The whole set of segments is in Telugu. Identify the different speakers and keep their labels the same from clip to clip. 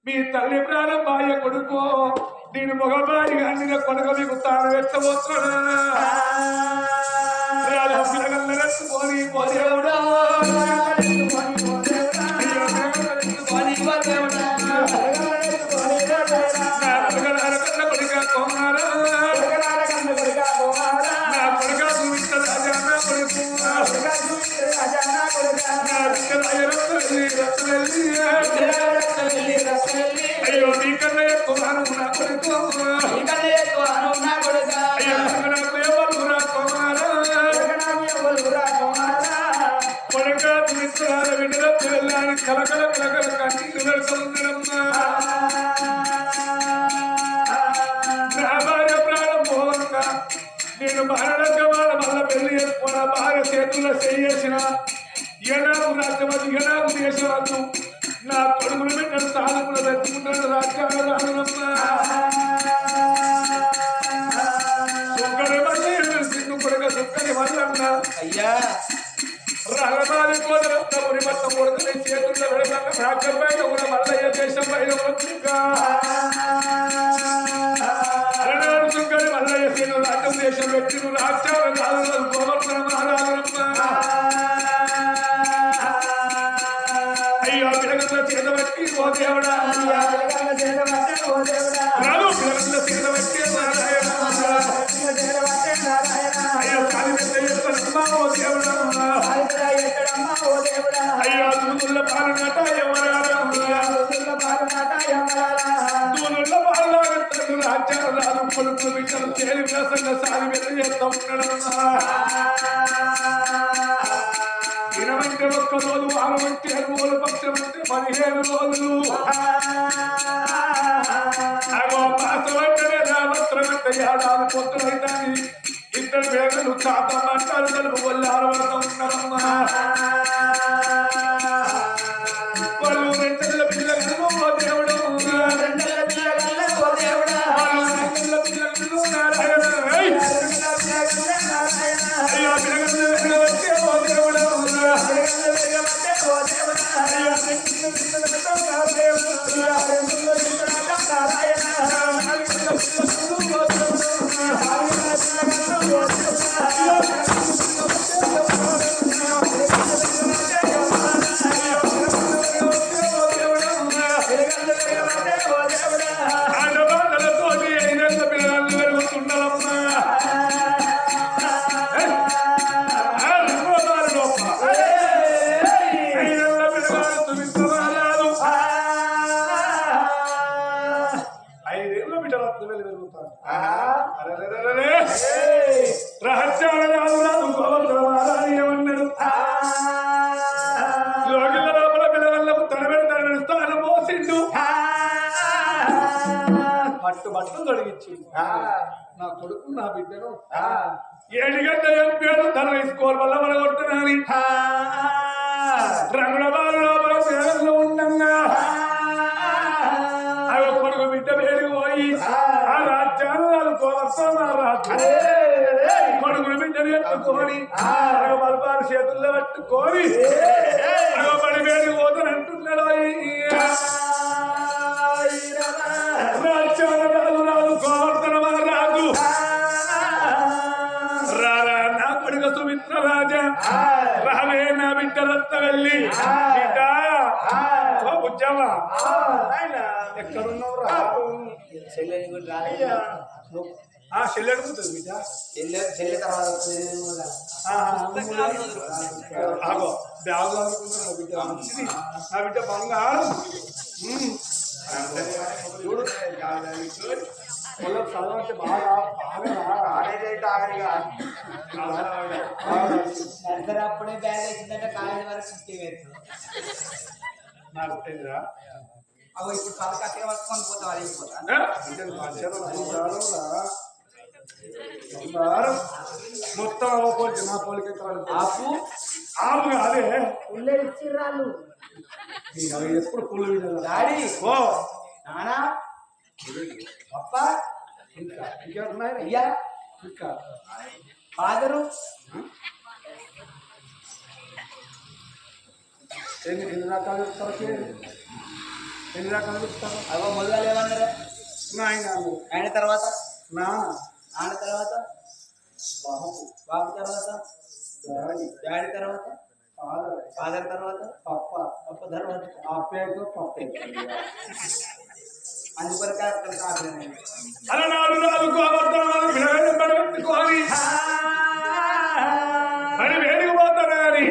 Speaker 1: మీ తల్లి ప్రాణం బాయ కొడుకో నేను మగబాయి కానీ కొడుకు మీకు తాను వెచ్చబోతున్నా పోని పోదేవుడా కొడుక కోమారా నా కొడుక చూపించ రాజా నా కొడుకు అయ్యో నీకన్నా ఎక్కువ నా కొడుకు అయ్యో నాకు ఎవరు రా కుమారా కొడుక మిత్రాల విడుదల పిల్లలని కలకల కలకల కన్నీరు వెళ్తుందమ్మా నా భార్య ప్రాణం పోవంగా నేను మరణంగా వాళ్ళ వల్ల పెళ్లి చేసుకున్న భార్య చేతుల్లో చేసిన ఏనాడు రాజ్యవద్దు ఏనాడు దేశవద్దు నా కొడుకులు పెట్టిన సాధకులు పెట్టుకుంటాడు రాజ్యాలు రానులమ్మా సుక్కని మళ్ళీ సిగ్గు కొడుక సుక్కని వల్లన్న
Speaker 2: అయ్యా
Speaker 1: రహమాని కోదరంత మురి మొత్తం కొడుకుని చేతుల్లో పెడతాక రాజ్యం పైన కూడా మల్లయ్య దేశం పైన అలనాడు సుక్కని మల్లయ్య సేను రాజ్యం దేశం వ్యక్తులు రాజ్యాలు రాజులు గోవర్ధన మహారాజులమ్మ అయ్యో పిలగంలో చేతబట్టి ఓ దేవుడా రాదు పిలగంలో చేతబట్టి నారాయణ అయ్యో కాలి పెద్ద ఓ దేవుడా అయ్యో దూదుల పాలనట దూదుల పాలనట్టు రాజ్యాలు రాదు కొడుకు బిడ్డలు చేరి వ్యాసంగా సారి వెళ్ళి చేస్తా ఉన్నాడు ఇరవంటే ఒక్క రోజు వారం అంటే 7 రోజులు పక్షం అంటే 15 రోజులు అగో మాసం అంటేనే రావత్రం అంటే ఏడాది పొత్తులైతాని ఇద్దరు వేగలు చాత మంటారు కలుపు వాళ్ళు ఆరవడతా ఉన్నారమ్మా వాళ్ళు రెండెళ్ళ పిల్లలు ఓ దేవుడు వాళ్ళు రెండెళ్ళ పిల్లలు నారాయణ అయ్యో పిల్లలు వచ్చే ఓ దేవుడు రహస్యాలు రాదు రాదు ఏమన్నాడు లోగిళ్ళ లోపల పిల్లలకు తడబెడి స్థానం పోసిండు బట్టలు తొడిగించి నా కొడుకు నా బిడ్డను 7 గంటల ఎంపేడు తన స్కూల్ వల్ల మన కొడుతున్నాని రంగుల బాలు లోపల సేవల్లో ఉండంగా అవి కొడుకు బిడ్డ పేరు పోయి ఆ రాజ్యాలు వాళ్ళు కోరస్తా రాజ్యం కొడుకులు బిడ్డను ఎత్తుకొని బలపాలు చేతుల్లో పట్టుకొని పడి పేరు పోతానంటున్నాడు రాజ్యాల రాజు రాజు కోవర్తన రాజు రారా నా కొడుక సుమిత్ర రాజా రావే నా బిడ్డ రత్న వెళ్ళి బిడ్డ బుజ్జమ్మా ఎక్కడున్నావు రా చెల్లి అడుగుతుంది బిడ్డ ఆగో బ్యాగు అనుకుంటున్నా బిడ్డ మంచిది నా బిడ్డ బంగారం చూడు చదవంటే బాగా
Speaker 2: అప్పుడే బ్యాగ్ వేసిందంటే కాలేజీ వరకు
Speaker 1: నాకు తెలియదురా
Speaker 2: అవి ఇప్పుడు పలక అట్టే పట్టుకొని పోతాం అయిపోతా
Speaker 1: మొత్తం అవ్వకపోతే నా పోలిక
Speaker 2: ఆపు
Speaker 1: ఆపు కాదే
Speaker 2: పుల్లే ఇచ్చిర్రాళ్ళు
Speaker 1: ఎప్పుడు పుల్లు
Speaker 2: డాడీ
Speaker 1: ఓ
Speaker 2: నానా పప్ప
Speaker 1: ఇంకేమున్నాయి
Speaker 2: అయ్యా
Speaker 1: ఇంకా
Speaker 2: ఫాదరు
Speaker 1: ఎన్ని రకాలు ఎన్ని రకాలు చెప్తారు
Speaker 2: అగో మొదలు ఏమన్నారు
Speaker 1: నాయన
Speaker 2: ఆయన తర్వాత
Speaker 1: నాన్న
Speaker 2: నాన్న తర్వాత బాబు బాబు తర్వాత డాడీ తర్వాత
Speaker 1: ఫాదర్
Speaker 2: ఫాదర్ తర్వాత
Speaker 1: పప్ప
Speaker 2: పప్ప తర్వాత
Speaker 1: అప్పేతో పప్పే
Speaker 2: అందుకొరకు అక్కడ కాదు
Speaker 1: అలనాడు రాజుకు అబద్ధాలు పిల్లలు పడబెట్టుకోని అని వేడికి పోతాడు కానీ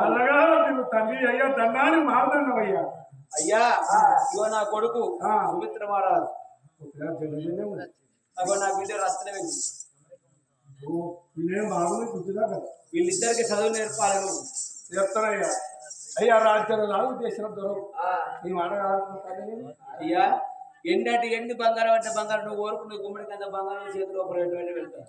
Speaker 1: అలాగా నీవు తండ్రి అయ్యా దండాన్ని మారదండవయ్యా
Speaker 2: అయ్యా ఇగో నా కొడుకు సుమిత్ర మహారాజు అగో నా బిడ్డ రస్తనే వెళ్ళి
Speaker 1: నేనేం బాగుంది గుర్తుదా కదా
Speaker 2: వీళ్ళిద్దరికి చదువు నేర్పాలి నువ్వు
Speaker 1: చెప్తానయ్యా అయ్యా రాజ్యాలు రాజు చేసిన దొరవు నీ మాట
Speaker 2: అయ్యా ఎండి బంగారం అంటే బంగారం నువ్వు కోరుకున్న గుమ్మడి కింద బంగారం చేతి లోపల వెళ్తా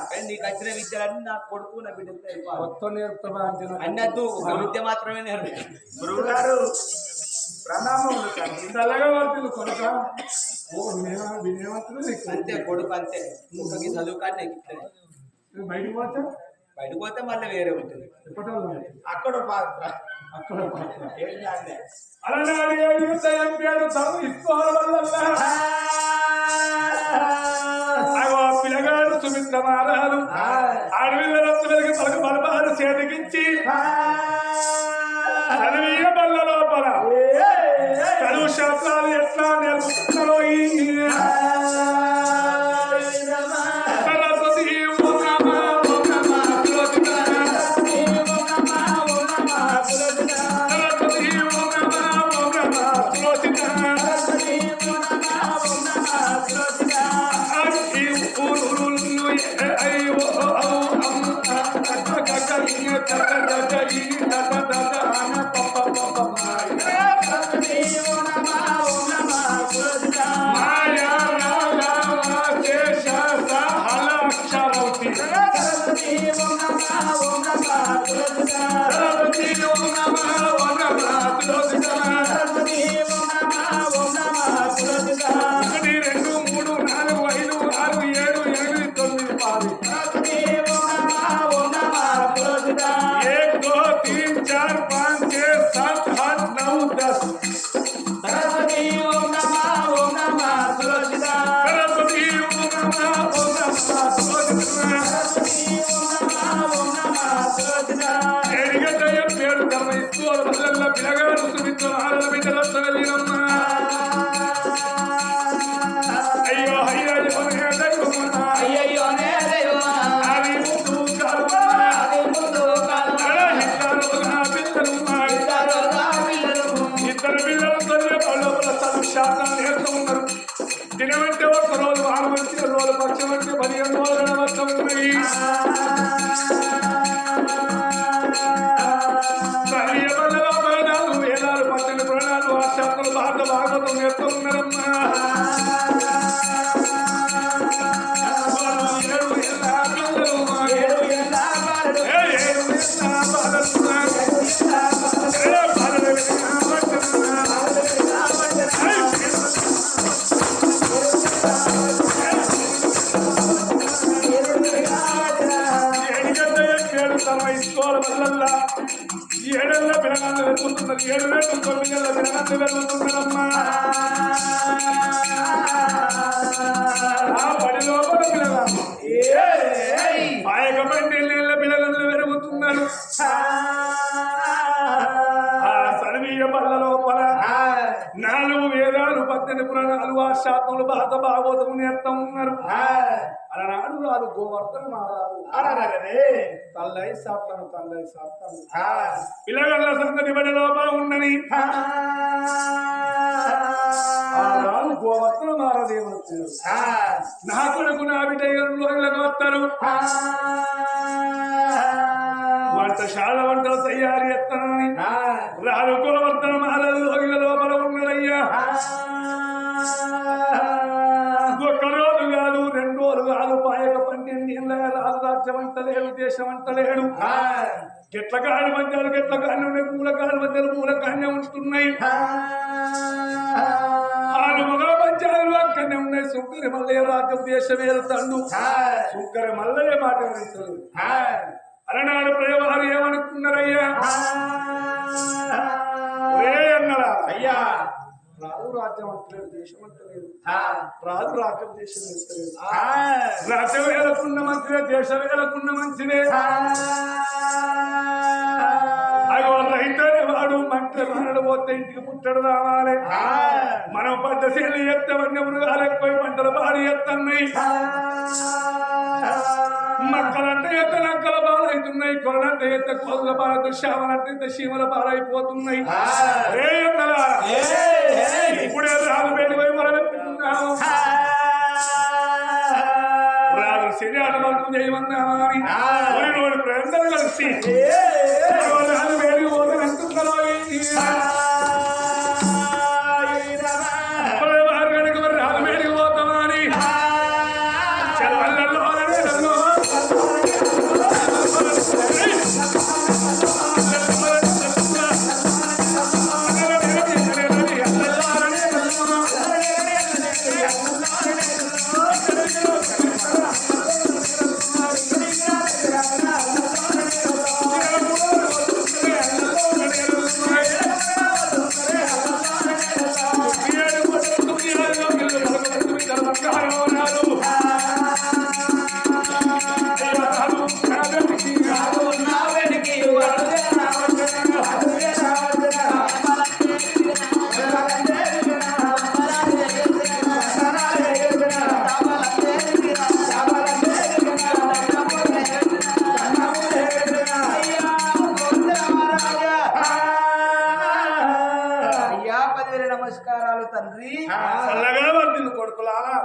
Speaker 2: కానీ నీకు వచ్చిన విద్యలన్నీ నా కొడుకు నా బిడ్డకు
Speaker 1: మొత్తం నేర్పుతా
Speaker 2: అన్నద్దు ఒక విద్య మాత్రమే నేర్పి
Speaker 1: గురువు గారు ప్రణామం అలాగే వాళ్ళు కొనక
Speaker 2: అంతే కొడుకు అంతే ముఖకి చదువు కానీ
Speaker 1: బయటకు పోతే
Speaker 2: బయటకు పోతే మళ్ళీ వేరే ఉంటుంది
Speaker 1: అక్కడ పాత్ర అక్కడ పాత్ర అలనాడు ఏడుగు దయం పేరు చదువు ఇసుకోవడం వల్ల పిల్లగాడు సుమిత్ర మారాలు అడవిలో వెలిగి పలుకు బలబాలు చేతికించి చదివీయ బల్ల లోపల చదువు శాస్త్రాలు ఎట్లా నేర్పుతున్నారో పిల్లగాడు సుమిత్ర మహారాజు బిడ్డలతో వెళ్ళినమ్మా అయ్యో అయ్యో
Speaker 2: అయ్యయ్యో
Speaker 1: అది ముందు ఇద్దరు పిల్లలతో శాస్త్రం నేర్చుతూ ఉన్నారు దినమంటే ఒక రోజు 6 మంచి రోజు పక్షం అంటే 15 రోజుల వర్షం ఉన్నాయి వేదాలు పచ్చని పురాణాలు ఆ శాస్త్రాలు భాగవతం నేర్చుకున్నారమ్మా ఏడు తమ ఇసుకోవాలి వల్ల ఏడల్ల పిల్లగాళ్ళు వెతుకుతున్నారు 7 రేట్లు 9 ఏళ్ళ పిల్లగాళ్ళు వెతుకుతున్నారమ్మా ఆ పడి లోపల పిల్లగాళ్ళు ఆ యొక్క 12 ఏళ్ళ పిల్లగాళ్ళు పెరుగుతున్నారు ఆ సర్వీయ బల్ల లోపల 4 వేదాలు 18 పురాణాలు ఆ శాతంలో భారత భాగవతము నేర్తా ఉన్నారు అలనాడు రాదు గోవర్ధన మారాదు తల్లై సాప్తాను పిల్లగల్ల సంగతి బడి లోపల ఉన్నని రాదు గోవర్ధన మారదేవుడు నా కొడుకు నా బిడ్డలకు వస్తారు వంటశాల వంటలు తయారు చేస్తానని రాదు గోవర్ధన మారదు లోగిల లోపల ఉన్నాడయ్యా ఒక్క రోజు కాదు 2 రోజులు కాదు పాయక 12 ఏళ్ళ రాజు రాజ్యం అంటలేడు దేశం అంటలేడు గెట్ల కాని మధ్యలు గెట్ల కాని ఉన్నాయి పూల కాని మధ్యలు పూల కాని ఉంటున్నాయి 6 మొగల పంచాలు అక్కడనే ఉన్నాయి సుంకరి మల్లయ్య రాజ్యం దేశం వెళ్తాడు సుంకరి మల్లయ్య మాట వినిస్తాడు అలనాడు ప్రయోగాలు ఏమనుకున్నారయ్యా అన్నరా అయ్యా రాజు రాజ్యం అంటలేదు దేశం అంటలేదు రాజు రాజ్యం దేశం వెళ్తలేదు రాజ్యం వేలకున్న మంచిదే దేశం వేలకున్న మంచిదే అగో రైతనే వాడు మంటలు మనడు పోతే ఇంటికి పుట్టడు రావాలి మనం పడ్డ శైలి ఎత్తే వన్యమృగాలు ఎక్కువ పంటలు పాడి ఎత్తన్నాయి మక్కలంటే ఎత్త నక్కల పాలవుతున్నాయి కొరలంటే ఎత్త కోళ్ళ పాలతో శామలంటే ఎత్త శీమల పాలైపోతున్నాయి ఇప్పుడే రాదు పెట్టుపోయి మొదలెట్టుకున్నాము రాదు శరీర వర్గం చేయమన్నామా అని నోడి ప్రేమలు కలిసి రాదు వేడికి పోతే అంటున్నారో రాదు వేడికి పోతామా అని చల్లల్లో
Speaker 2: నమస్కారాలు తండ్రి
Speaker 1: కొడుకులారా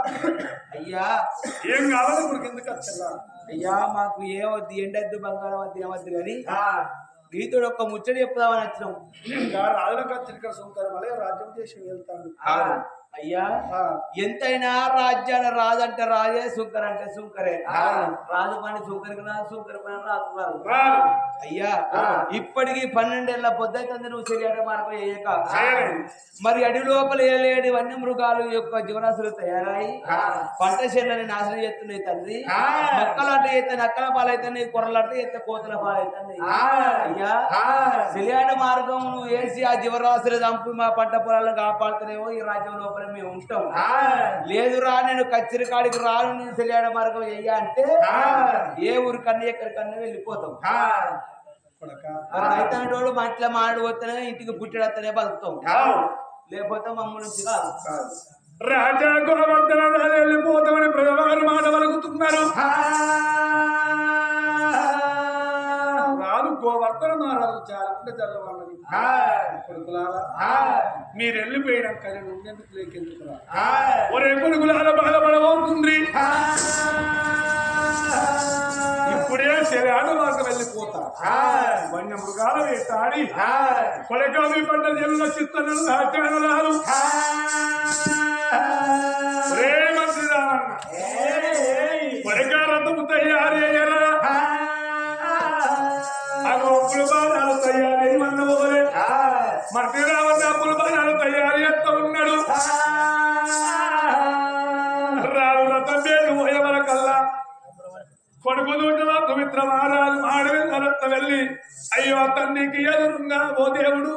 Speaker 2: అయ్యా
Speaker 1: ఏం కావాలి ఇప్పుడు కిందకి వచ్చా
Speaker 2: అయ్యా మాకు ఏమొద్దు ఎండద్దు బంగారం వద్దు ఏమొద్దు కానీ గీతుడు ఒక్క ముచ్చడి చెప్పుదామని వచ్చినాం
Speaker 1: రాజులకు వచ్చిన సుంకరం వల్ల రాజ్యం దేశం వెళ్తాడు
Speaker 2: అయ్యా ఎంతైనా రాజ్యాల రాజు అంటే రాజే సుంకర అంటే సుంకరే రాజు పని సుంకరికి రాదు సుంకర పని రాజు రాదు అయ్యా ఇప్పటికి 12 ఏళ్ల పొద్దుతుంది నువ్వు సరియాట మార్పు చేయక మరి అడవి లోపల ఏలేడు వన్య మృగాలు యొక్క జీవనాశులు తయారై పంట చెట్లని నాశనం చేస్తున్నాయి తండ్రి మొక్కలు అంటే ఎత్తే నక్కల పాలైతున్నాయి కొర్రలు అంటే ఎత్తే కోతల పాలైతున్నాయి అయ్యా సరియాట మార్గం నువ్వు వేసి ఆ జీవరాశులు చంపి మా పంట పొలాలను కాపాడుతున్నావో ఈ రాజ్యం లోపల మేము ఉంటాం లేదురా నేను కచ్చిరి కాడికి రాను నేను సరియాట మార్గం వెయ్యా అంటే ఏ ఊరికన్నా ఎక్కడికన్నా వెళ్ళిపోతాం రైతు మంటలో మాడిపోతేనే ఇంటికి పుట్టడతనే బతుకుతాం లేకపోతే మమ్మల్ని నుంచి కాదు
Speaker 1: రాజా గోవర్ధన వెళ్ళిపోతామని ప్రజవారు మాట వలుకుతున్నారు రాదు గోవర్ధన మారాదు చాలా చల్లవాళ్ళని కొడుకులారా మీరు వెళ్ళిపోయినాక నేను ఉండేందుకు లేకెందుకురా ఒరే కొడుకులారా బాధపడబోతుంది ఇప్పుడే శరీరాలు మాకు వెళ్ళిపోతా వన్య మృగాలు వేటాడి కొడకామి పంట జల్లు చిత్తనలు దాచానలాలు రే మంత్రి రావన్న కొడకారంతము తయారు అయ్యారా అవి అప్పుల బాణాలు తయారై మన్నవలే మంత్రి రావన్న అప్పుల బాణాలు తయారు చేస్తా ఉన్నాడు కొడుకు దూటలో పవిత్ర మహారాజు మాడవి తలంత వెళ్ళి అయ్యో తండ్రికి ఎదురుగా ఓ దేవుడు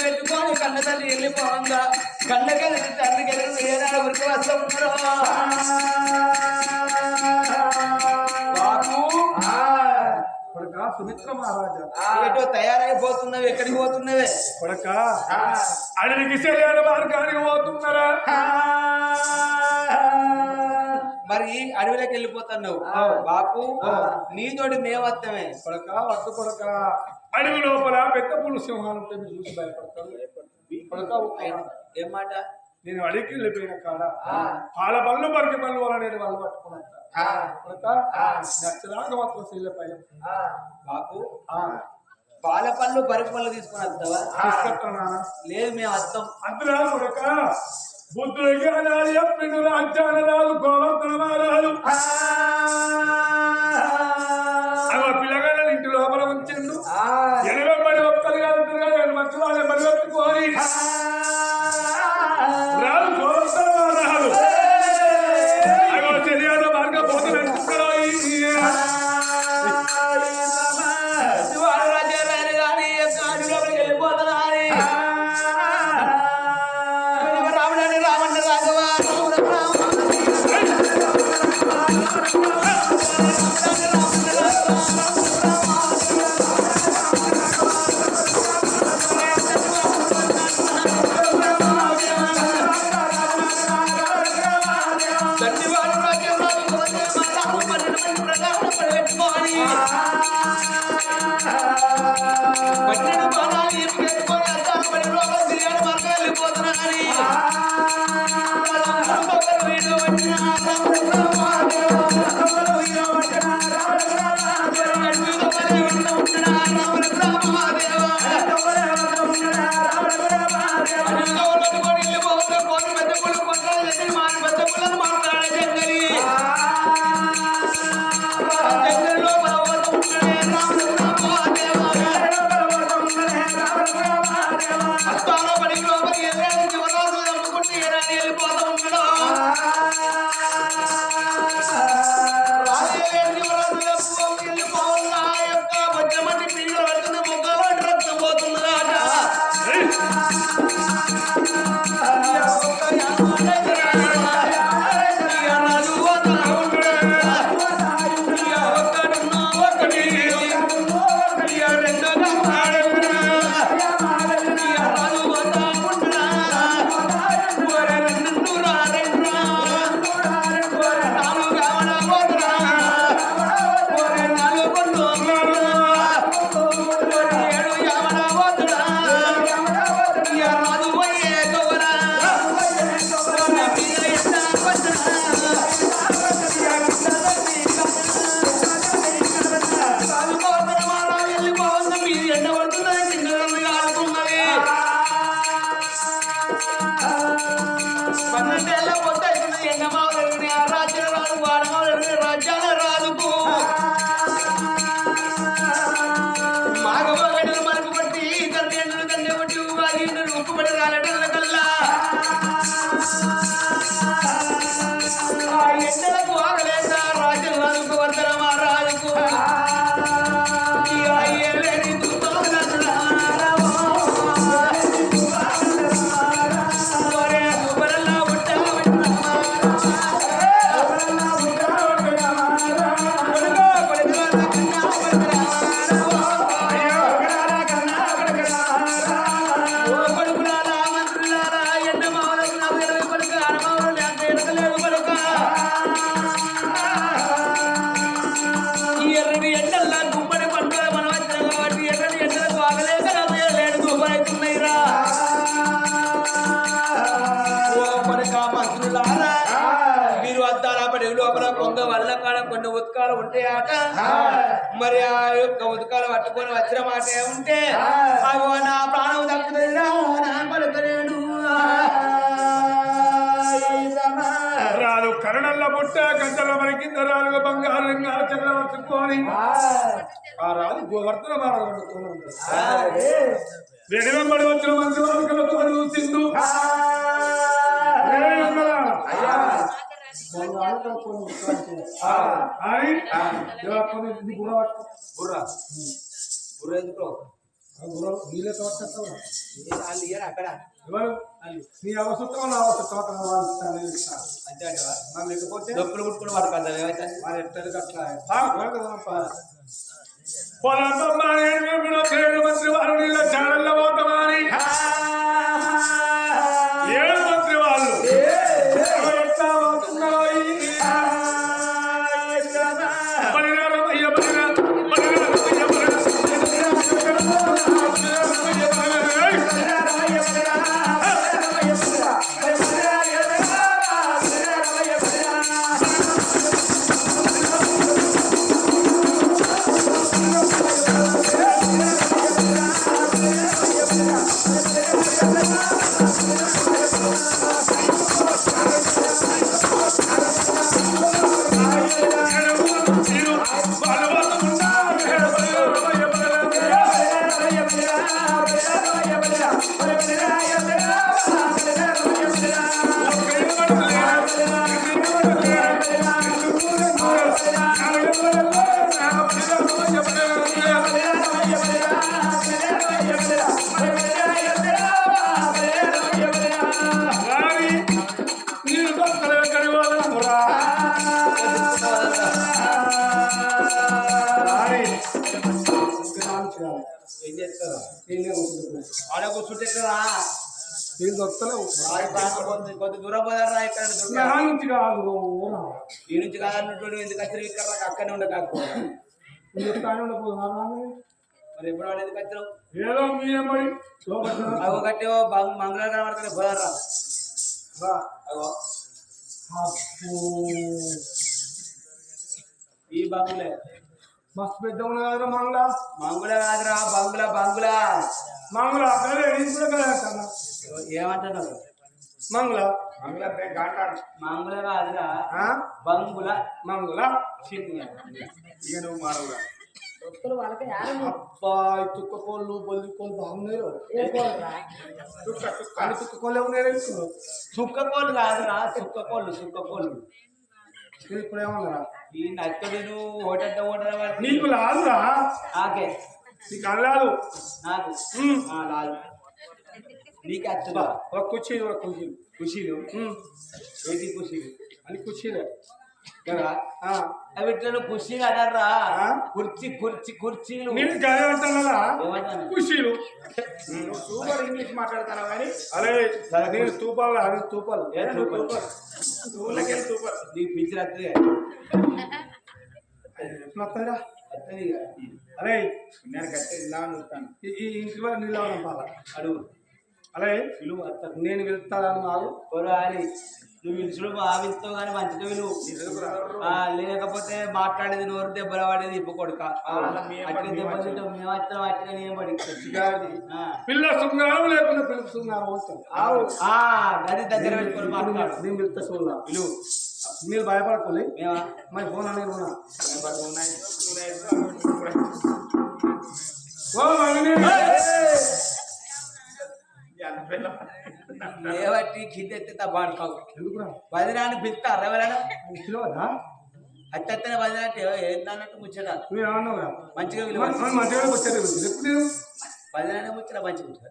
Speaker 2: పెట్టుకొని కన్న తల్లి వెళ్ళిపోగా కన్నకెళ్ళి తండ్రికి ఏనాడు ఉరికి వస్తూ ఉన్నారో
Speaker 1: కొడక సుమిత్ర మహారాజా
Speaker 2: ఏటో తయారైపోతున్నావు ఎక్కడికి పోతున్నావే
Speaker 1: కొడక అడవికి సరైన మార్గానికి పోతున్నారా
Speaker 2: మరి అడవిలోకి వెళ్ళిపోతున్నావు బాపు నీతోటి మేమత్తమే
Speaker 1: కొడక వద్దు కొడక అడవి లోపల పెద్ద పులు సింహాలు ఉంటే మీరు చూసి భయపడతారు కొడక
Speaker 2: ఏం మాట
Speaker 1: నేను అడిగి వెళ్ళిపోయిన కాడ వాళ్ళ పళ్ళు పరికి పళ్ళు వల్ల నేను వాళ్ళు పట్టుకున్నాను కొడక నచ్చలాగా మాత్రం శైల పైన
Speaker 2: బాపు పాల పళ్ళు బరికి పళ్ళు తీసుకుని వస్తావా లేదు మేము వస్తాం
Speaker 1: అందులో కొడక బుద్ధుడు జ్ఞానాలు చెప్పిండు రాజ్యాలు గోవర్ధన మహారాజు పిల్లగాళ్ళ ఇంటి లోపల ఉంచిండు 80 మంది ఒక్కరు కాదు మంచి వాళ్ళే పరిగెత్తుకోని రాదు గోవర్ధన మహారాజు అగో తెలియదు మార్గం పోతు
Speaker 2: కొన్ని ఉత్కాలు ఉంటాయట. మరి ఆ యొక్క ఉత్కాలు పట్టుకొని వచ్చిన మాట ఏముంటే అగో నా ప్రాణం దక్కుతుందా నా పలుకలేడు
Speaker 1: పుట్ట గంటల మన కింద రాలుగా బంగారు రంగాల చక్రవర్తుకొని ఆ రాజు గోవర్ధన వెనువబడి వచ్చిన మంచి వర్గలకు సింధు
Speaker 2: అక్కడ
Speaker 1: నీ అవసరం నా అవసరం లేకపోతే
Speaker 2: డబ్బులు కుట్టుకుని వాడు కదా
Speaker 1: మరి ఎట్టది అట్లా మంత్రి వారు నీళ్ళ చాడల్లో పోతామని 7 మంత్రి వాళ్ళు ఎట్లా పోతున్నారో
Speaker 2: ఆడ కూర్చుంటే కొద్ది దూరం పోదారా ఇక్కడ
Speaker 1: నుంచి కాదు
Speaker 2: ఈ నుంచి కాదన్నట్టు ఎందుకు వచ్చిన ఇక్కడ అక్కడనే ఉండకపోతే మరి ఎప్పుడు వాడు ఎందుకు వచ్చినావు
Speaker 1: ఏదో మీరేమై
Speaker 2: అవి కట్టి మంగళవారం కనబడుతుంది పోదారా ఈ బంగులే
Speaker 1: మస్తు పెద్ద ఉన్నది కదా మంగళ
Speaker 2: మంగుళ కాదురా బంగుల బంగుల
Speaker 1: మంగళ
Speaker 2: ఏమంటున్నారు
Speaker 1: మంగళ
Speaker 2: మంగుళ కాదురా బంగుల
Speaker 1: మంగళ
Speaker 2: ఇక నువ్వు మాడవురా
Speaker 1: అబ్బా తుక్క కోళ్ళు బొల్లి కోళ్ళు బాగున్నారు తుక్క కోళ్ళు ఉన్నాయి
Speaker 2: చుక్క కోళ్ళు కాదురా చుక్క కోళ్ళు చుక్క కోళ్ళు
Speaker 1: ఇప్పుడు ఏమన్నా
Speaker 2: ఈ నచ్చడు నువ్వు ఓటర్
Speaker 1: నీకు లాదురా
Speaker 2: నాకే
Speaker 1: నీకు అనలాదు
Speaker 2: నాకు లాదు నీకు అచ్చుదా
Speaker 1: ఒక కుర్చీలు ఒక కుర్చీలు
Speaker 2: ఖుషీలు ఏంటి ఖుషీలు
Speaker 1: అని కుర్చీలే
Speaker 2: కదా అవిట్లను కుర్చీలు అడర్రా కుర్చీ కుర్చీ కుర్చీలు
Speaker 1: నేను గదే అంటానా
Speaker 2: ఏమంటాను
Speaker 1: కుర్చీలు
Speaker 2: సూపర్ ఇంగ్లీష్ మాట్లాడతాను కానీ
Speaker 1: అరే నేను తూపాలు అది తూపాలు
Speaker 2: నీ పిచ్చి వస్తుంది
Speaker 1: వస్తారా అరే నేను కట్టేది ఇలా చూస్తాను ఈ ఇంటి వారు నీళ్ళు పంపాల
Speaker 2: అడుగు
Speaker 1: అరే నేను వెళ్తాను మాకు
Speaker 2: అని నువ్వు పిలుచుడు బాగా పిలుస్తావు కానీ మంచిగా విలువ లేకపోతే మాట్లాడేది నోరు దెబ్బలు పడేది ఇప్పు కొడుక అట్లా దెబ్బలు తింటావు మేము వచ్చిన అట్టిగా నేను పడి
Speaker 1: పిల్ల శృంగారం లేకుండా పిల్ల శృంగారం
Speaker 2: గది దగ్గర పెట్టుకొని మాట్లాడు
Speaker 1: నేను వెళ్తా చూడదా విలువ మీరు భయపడకోలే మరి ఫోన్ అనేది
Speaker 2: లేవట్టి కింద ఎత్తే బాడుకావు వదినాన్ని పిలుస్తారు ఎవరైనా
Speaker 1: పిలవదా
Speaker 2: అత్తనే వదిన అంటే ఏంటన్నట్టు ముచ్చట
Speaker 1: మంచిగా
Speaker 2: వదినాన్ని ముచ్చట మంచిగా ముచ్చట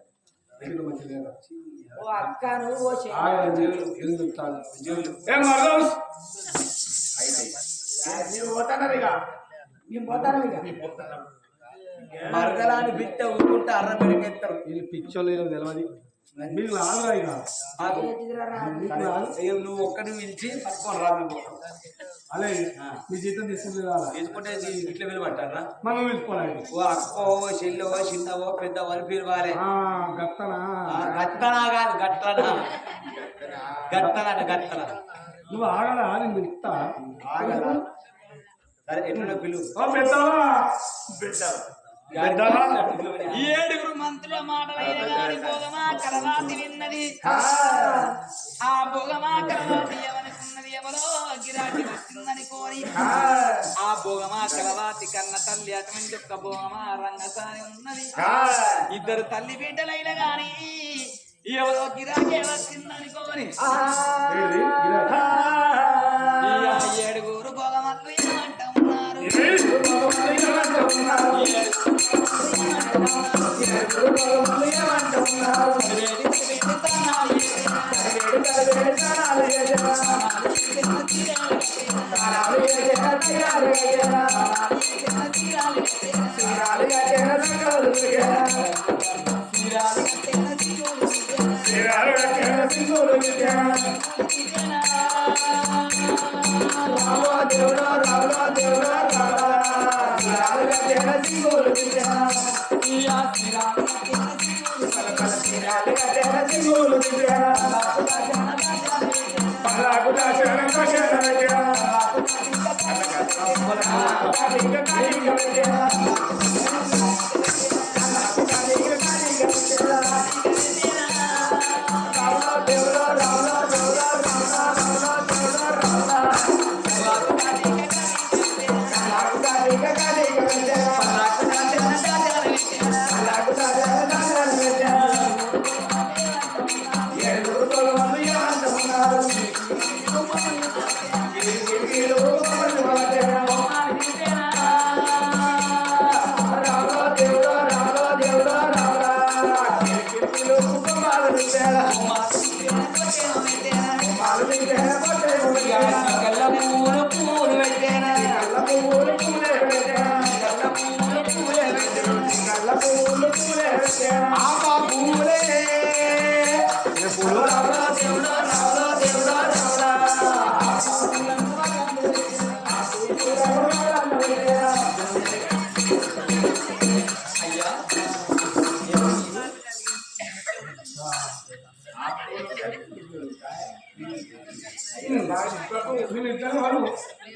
Speaker 2: మరదలాన్ని బిట్ట ఊరుకుంటే అర్ర పెరిగెత్తారు
Speaker 1: వీళ్ళు పిచ్చోళ్ళు తెలియదు మీకు రాదురా ఇక
Speaker 2: నువ్వు ఒక్కడిని పిలిచి పట్టుకొని రాదు
Speaker 1: అదే మీ జీతం
Speaker 2: తీసుకుంటే ఇట్లా పిలువంటారా
Speaker 1: మనం పిలుచుకోవాలి
Speaker 2: ఓ అక్కో చెల్లో చిన్నవో పెద్దవో అని పిలవాలి
Speaker 1: గత్తనా
Speaker 2: గత్తనా కాదు గట్టనా గత్తన గత్తన
Speaker 1: నువ్వు ఆగలా నేను పిలుస్తా
Speaker 2: ఆగలా సరే ఎట్లా పిలువు
Speaker 1: పెద్దవా
Speaker 2: ఏడుగురు మంత్రుల మాటలు గాని భోగమా కలవాతి విన్నది ఆ భోగమా కలవాతి ఎవనుకున్నది ఎవరో గిరాటి వచ్చిందని కోరి ఆ భోగమా కలవాతి కన్న తల్లి అటువంటి యొక్క భోగమా రంగసాని ఉన్నది ఇద్దరు తల్లి బిడ్డలైన గాని ఎవరో గిరాకే వచ్చిందని కోరి ఏడుగురు భోగమట్లు ఏమంట ఉన్నారు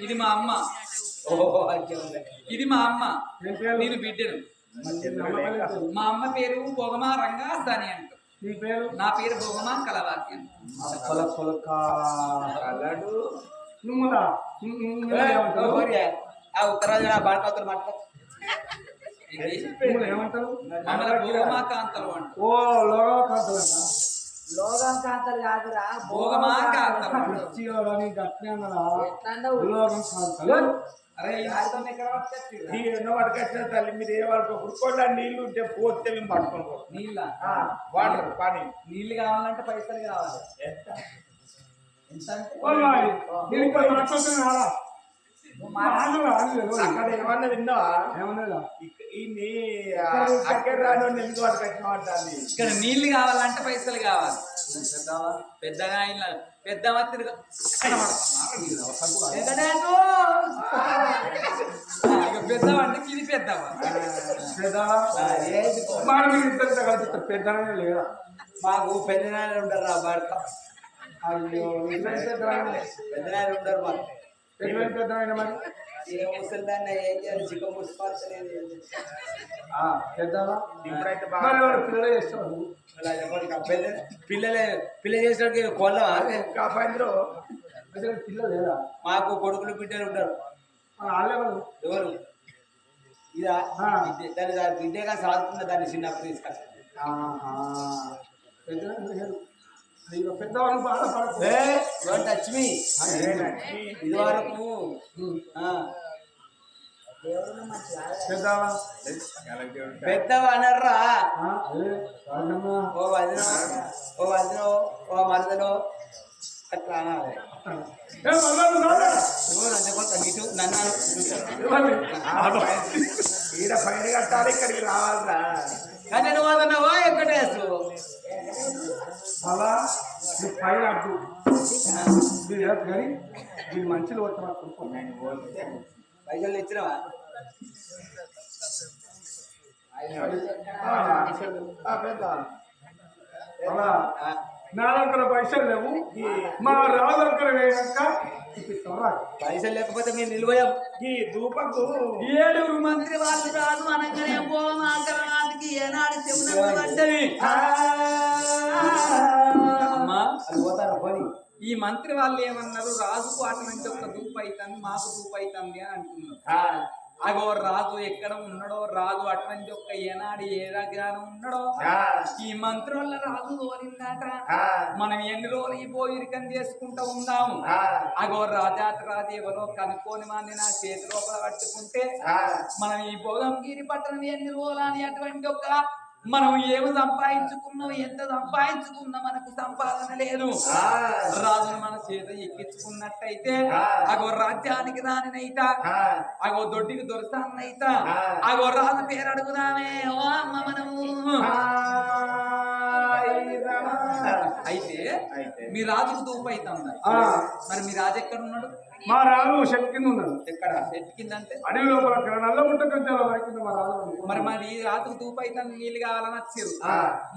Speaker 2: ఇది మా అమ్మ ఇది మా అమ్మ నేను బిడ్డను మా అమ్మ పేరు భోగమా రంగాసాని అంట నా పేరు భోగమా కలవాతి ఉత్తరాజు బాడకవుతారు మాట భోగమా కాంతలు అంట
Speaker 3: లోకం కాంతలు కాదురా
Speaker 2: భోగమా కాంతలు అరే
Speaker 1: ఎన్నో పట్టుకొచ్చిన తల్లి మీరు ఏ వరకు ఉడుకోండి నీళ్లు ఉంటే పోతే మేము పట్టుకోను
Speaker 2: నీళ్ళ
Speaker 1: వాటర్ పానీ
Speaker 2: నీళ్ళు కావాలంటే పైసలు కావాలి ఎంత
Speaker 1: అక్కడ ఏమన్నా విన్నావా అక్కడ రాను ఎందుకు పట్టుకొచ్చిన అంటాను
Speaker 2: ఇక్కడ నీళ్లు కావాలంటే పైసలు కావాలి పెద్దగా ఇలా పెద్ద పెద్దవంటే ఇది పెద్దవా
Speaker 1: పెద్దనే లేదా
Speaker 2: మాకు పెద్దనాయలు ఉంటారు రా భర్త పెద్దనాయలు ఉంటారు మాకు
Speaker 1: పెద్దమైన మరి
Speaker 2: ముసలిదాన్ని ఏం చేయాలి చిక్క ముసిపాల్సలేదు పిల్ల చేసినకి కొల్లవా
Speaker 1: పిల్లలు
Speaker 2: మాకు కొడుకులు బిడ్డలు ఉంటారు ఎవరు ఇదా దాన్ని బిడ్డగా సాదుకున్న దాన్ని చిన్నప్పుడు తీసుకొచ్చాను
Speaker 1: పెద్దవాళ్ళు
Speaker 2: టచ్ మీ ఇది వరకు పెద్దవా అనర్రా ఓ వదినో ఓ వదినో ఓ మరదలో అట్లా అనాలి
Speaker 1: ఈడ పైన కట్టాలి ఇక్కడికి రావాలరా
Speaker 2: కానీ నువ్వు అదన్నావా వెంకటేశ్
Speaker 1: అలా పైన అడ్డు కానీ వీళ్ళు మంచిలో వచ్చిన
Speaker 2: పైసలు ఇచ్చినవా
Speaker 1: నా దగ్గర పైసలు లేవు మా రాజు దగ్గర వేయక ఇప్పిస్తారా
Speaker 2: పైసలు లేకపోతే మేము నిలువయం
Speaker 4: ఈ దూపకు
Speaker 3: ఏడుగురు మంత్రి వాళ్ళు రాదు అనగానే పోమాటకి ఏనాడు చెవున పడ్డవి
Speaker 5: అమ్మా
Speaker 2: అది పోతారు పోని
Speaker 5: ఈ మంత్రి వాళ్ళు ఏమన్నారు రాజుకు అటువంటి ఒక దూపు అవుతుంది మాకు దూపు అవుతుంది అని అంటున్నారు అగో రాజు ఎక్కడ ఉన్నాడో రాజు అటువంటి ఒక్క ఏనాడు ఏ జ్ఞానం ఉన్నాడో ఈ మంత్రుల రాజు తోలిందట మనం ఎన్ని రోజులు ఈ పోయిరికం చేసుకుంటూ ఉందాము అగో రాజాత రాజు ఎవరో కనుక్కొని వాడిని నా చేతి లోపల పట్టుకుంటే మనం ఈ భోగంగిరి పట్టణం ఎన్ని రోజులు అని అటువంటి ఒక్క మనం ఏమి సంపాదించుకున్నాం ఎంత సంపాదించుకున్నా మనకు సంపాదన లేదు రాజును మన చేత ఎక్కించుకున్నట్టయితే అగో రాజ్యానికి రానినైతా అగో దొడ్డికి దొరసానైతా అగో రాజు పేరు అడుగుదామే ఓ అమ్మ మనము అయితే మీ రాజుకు దూపు అవుతుంది మరి మీ రాజు ఎక్కడ ఉన్నాడు
Speaker 1: మా రాజు చెట్టు కింద ఉన్నాడు
Speaker 5: ఎక్కడ చెట్టు కింద అంటే
Speaker 1: అడవి లోపల నల్ల గుట్ట కంచాల కింద మా రాజు ఉన్నాడు.
Speaker 5: మరి మరి రాజుకు దూపు అవుతుంది నీళ్ళు కావాలని వచ్చారు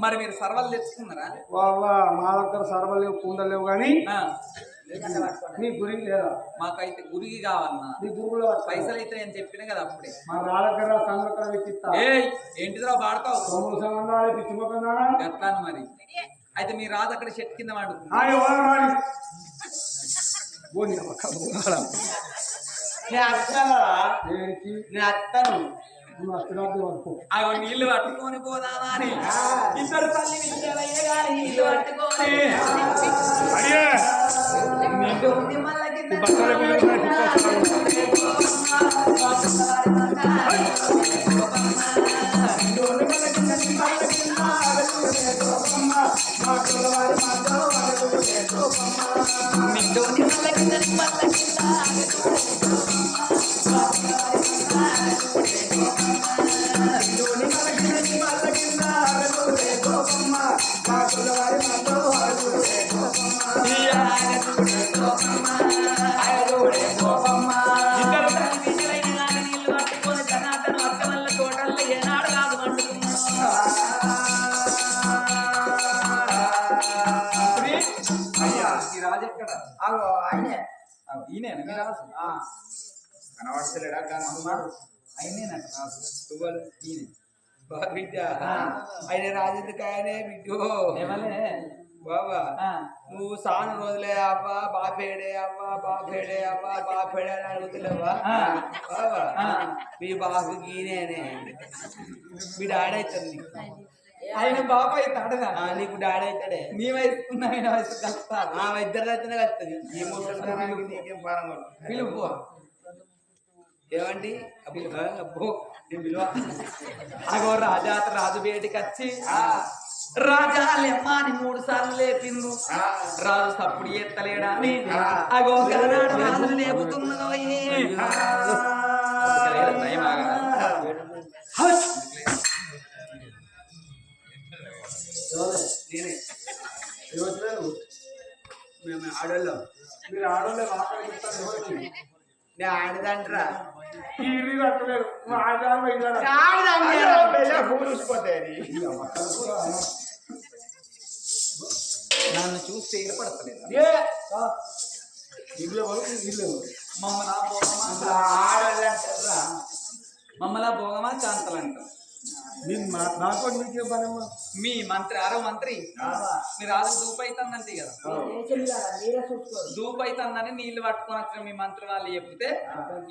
Speaker 5: మరి మీరు సర్వలు తెచ్చుకున్నారా
Speaker 1: వాళ్ళ మా దగ్గర సర్వలు లేవు కుండలు లేవు కానీ మీ గురించి లేదా
Speaker 5: మాకైతే గురికి కావాలన్నా
Speaker 1: మీ గురువులో
Speaker 5: పైసలు అయితే నేను చెప్పిన కదా అప్పుడే
Speaker 1: మా రాజు దగ్గర సంగతి ఇచ్చిస్తా
Speaker 5: ఏ ఏంటిదిరా వాడతావు
Speaker 1: తొమ్మిది సంబంధాలు పిచ్చిపోతున్నాడా
Speaker 5: ఎట్లాను మరి అయితే మీ రాజు అక్కడ చెట్టు కింద వాడుతుంది
Speaker 2: నేను అత్తను
Speaker 5: అవి నీళ్లు పట్టుకొని పోదామా అని ఇద్దరు తల్లి విద్యాలయ్య గారి నీళ్లు పట్టుకొని రాజు ఎక్కడ ఈయన మీ రాజు
Speaker 4: కనబడతలేడా
Speaker 5: అయినేనట రాజు ఈయన
Speaker 2: బిడ్డ ఆయన రాజెందుకు ఆయనే బిడ్డు
Speaker 5: ఏమలే
Speaker 2: బాబా నువ్వు సాను రోజులే అవ్వా బాపేడే అవ్వా బాపేడే అవ్వా బాపేడే అని అడుగుతున్నావా బాబా మీ బాబు గీనేనే మీ డాడీ అవుతుంది
Speaker 5: ఆయన బాబా అవుతాడు
Speaker 2: నీకు డాడీ అవుతాడే
Speaker 5: నీ వయసుకున్న ఆయన వయసు కలుస్తారు
Speaker 2: ఆ ఇద్దరు అయితేనే కలుస్తుంది
Speaker 4: ఈ ముసలి నీకేం పారం
Speaker 5: పిలుపు
Speaker 2: ఏమండి అబ్బో నేను విలువ
Speaker 5: అగో రాజాత రాజు బయటికి వచ్చి రాజా లెమ్మాని 3 సార్లు లేపిండు రాజు తప్పుడు ఎత్తలేడా అని అగో గలనాడు రాజులు లేపుతున్నదో
Speaker 2: నేనే మేము ఆడోళ్ళం
Speaker 1: మీరు ఆడలే మాట్లాడిస్తాను
Speaker 2: నేను ఆడదంటరా
Speaker 1: ఈ ఇల్లు కట్టలేదు మా ఆచారం వేయాలి
Speaker 5: నన్ను చూస్తే ఏర్పడతలేదు
Speaker 1: ఇల్లు ఇల్లు
Speaker 5: మమ్మల్ని
Speaker 2: ఆడోళ్ళంటారా
Speaker 5: మమ్మల్ని భోగమా కాంతలంటాం
Speaker 1: నాకు మీకే పనమ్మా
Speaker 5: మీ మంత్రి ఆరో మంత్రి మీ రాజు దూపు అవుతుందంటే కదా
Speaker 3: మీరే చూసుకోరు
Speaker 5: దూపు అవుతుందని నీళ్లు పట్టుకొని వచ్చిన మీ మంత్రి వాళ్ళు చెప్తే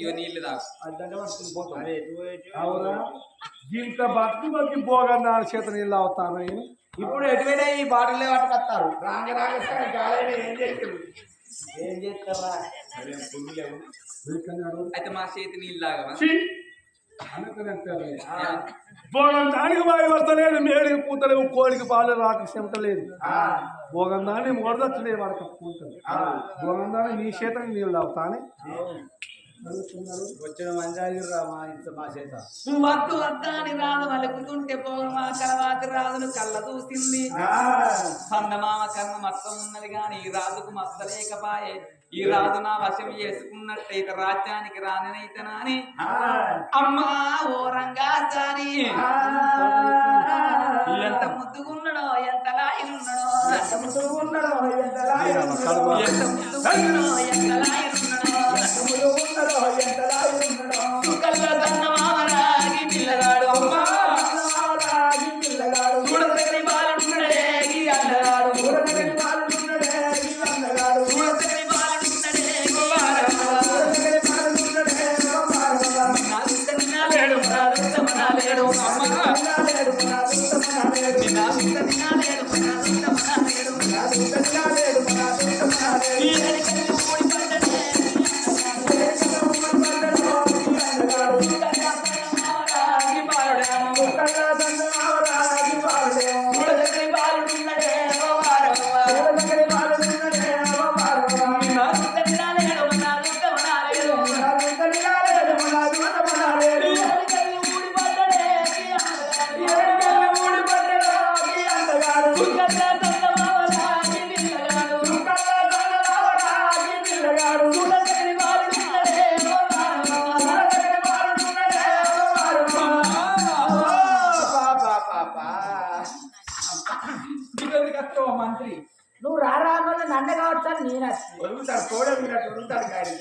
Speaker 5: ఇవి నీళ్లు తాగు
Speaker 2: అద్దంటే పట్టుకుని పోతాం
Speaker 1: అవునా ఇంత బతికి పోగా నా చేత నీళ్ళు అవుతాను
Speaker 2: ఇప్పుడు ఎటువైనా ఈ బాటిల్లో పట్టుకొస్తారు
Speaker 4: రాంగ రాంగ గాలైన ఏం చేస్తారు
Speaker 2: ఏం చేస్తారా
Speaker 5: అయితే మా చేతి నీళ్ళు తాగవా
Speaker 1: భోగం దానికి బాగా పడతలేదు మేడికి పూతలేవు కోడికి పాలు రాక చెమటలేదు భోగం దాన్ని మొదలట్లేదు వాడికి పూతలు భోగం దాన్ని నీ చేతని నీళ్ళు తాగుతానే
Speaker 2: వచ్చిన మంచి మా చేత
Speaker 5: వద్దు వద్దాని రాదు వలుకుతుంటే పోగమా కలవాతి రాజును కళ్ళ చూసింది చందమామ కన్న మత్తం ఉన్నది గాని ఈ రాజుకు మత్త లేకపాయే ఈ రాజు నా వశం చేసుకున్నట్టయితే రాజ్యానికి రానైతేనా అని అమ్మా ఓ రంగాచారి ఎంత ముద్దుగున్నాడో ఎంత లాయినున్నాడో ఎంత ముద్దుగున్నాడో ఎంత లాయినున్నాడో కళ్ళ దన్నమావరాగి పిల్లగాడు అమ్మా చూడసరి బాలున్నాడే ఈ అల్లగాడు చూడసరి బాలున్నాడే మంత్రి
Speaker 3: నువ్వు రారా అన్నది నన్ను కావచ్చు నేను
Speaker 4: వదులుతాడు తోడమినట్టు వదులుతాడు కానీ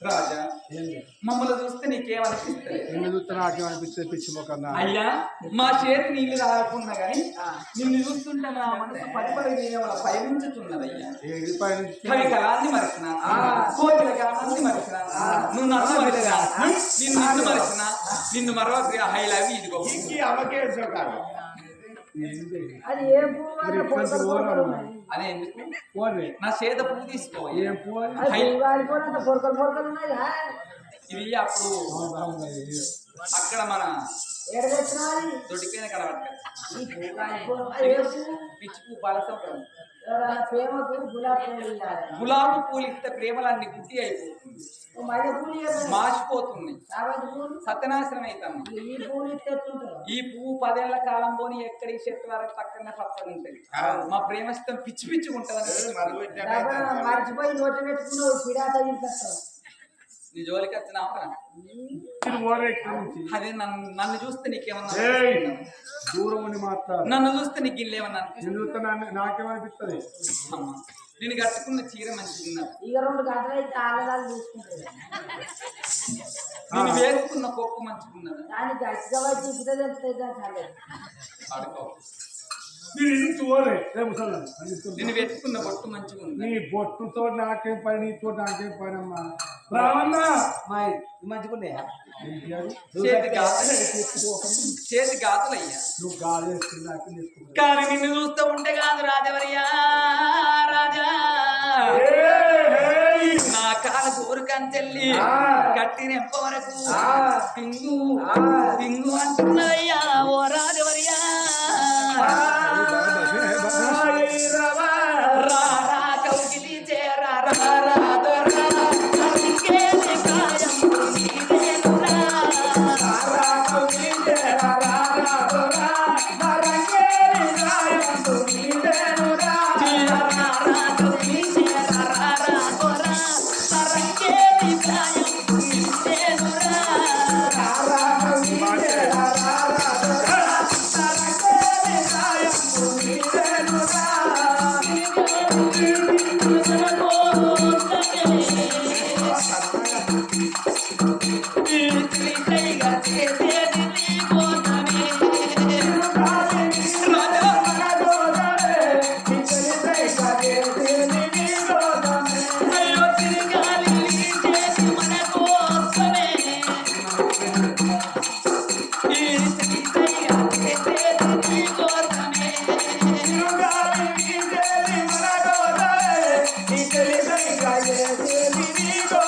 Speaker 5: రాజా మమ్మల్ని చూస్తే నీకేమనిపిస్తుంది అయ్యా మా చేతి నీళ్లు రాకుండా గాని నిన్ను చూస్తుంటే నా మనసు పరిపరి పయనించుతున్నదయ్యా కవి కళాన్ని మరచిన కోకిల కళాన్ని మరచిన నువ్వు నన్ను మరచినా నిన్ను మరచిన నిన్ను మరొక ఐ లవ్ యూ ఇదిగో
Speaker 4: అమ్మకే
Speaker 3: అది ఏ
Speaker 5: అదే ఎందుకు నా చేత పువ్వు తీసుకో ఇది అప్పుడు అక్కడ మన దొడ్డికైన కనబడతారు పిచ్చి పువ్వు బాలసంపురం గులాబీ పూలు ఇస్తే ప్రేమలన్నీ గుడ్డి అయిపోతుంది మాసిపోతుంది సత్యనాశనం అవుతాం ఈ పువ్వు 10 ఏళ్ల కాలం పోని ఎక్కడి చెట్టు వరకు పక్కనే పక్కన ఉంటుంది మా ప్రేమస్థం పిచ్చి పిచ్చి ఉంటదని
Speaker 3: మర్చిపోయి నోటి పెట్టుకున్నావు నీ
Speaker 5: జోలికి వచ్చినావా అదే నన్ను చూస్తే నీకేమన్నా
Speaker 1: దూరం
Speaker 5: నన్ను చూస్తే నీకు ఇల్లేమన్నా
Speaker 1: నాకేమనిపిస్తుంది
Speaker 5: నేను కట్టుకున్న చీర మంచిగా
Speaker 3: ఇక 2 గంటలు అయితే ఆలయాలు తీసుకుంటారు
Speaker 5: నేను వేసుకున్న కొప్పు మంచిగున్నదా
Speaker 3: దానికి గట్టిగా
Speaker 5: పడుకో
Speaker 1: నేను
Speaker 5: పెట్టుకున్న బొట్టు మంచిగా ఉంది
Speaker 1: నీ బొట్టుతో నాకేం పని నీతో నాకేం పని అమ్మా
Speaker 2: మంచిగున్నాయా
Speaker 5: చేతి గాతులయ్యా
Speaker 1: నువ్వు గాలి
Speaker 5: కానీ నిన్ను చూస్తూ ఉంటే కాదు రాజవరియా రాజా నా కాల కోరికంచెల్లి కట్టినెంప వరకు తింగు తింగు అంటున్నదయ్యా ఓ రాజవరియా రారా కౌగిలి చేరా రారా దొరా ఇంకేమి కాయం ఇదేనురా రారా కౌగిలి చేరా రారా దొరా మరంగేమి కాయం ఇదేనురా రారా కౌగిలి చేరా రారా దొరా మరంగేమి కాయం ఇదేనురా రారా కౌగిలి చేరా రారా దొరా మరంగేమి కాయం ఇదేనురా
Speaker 4: Go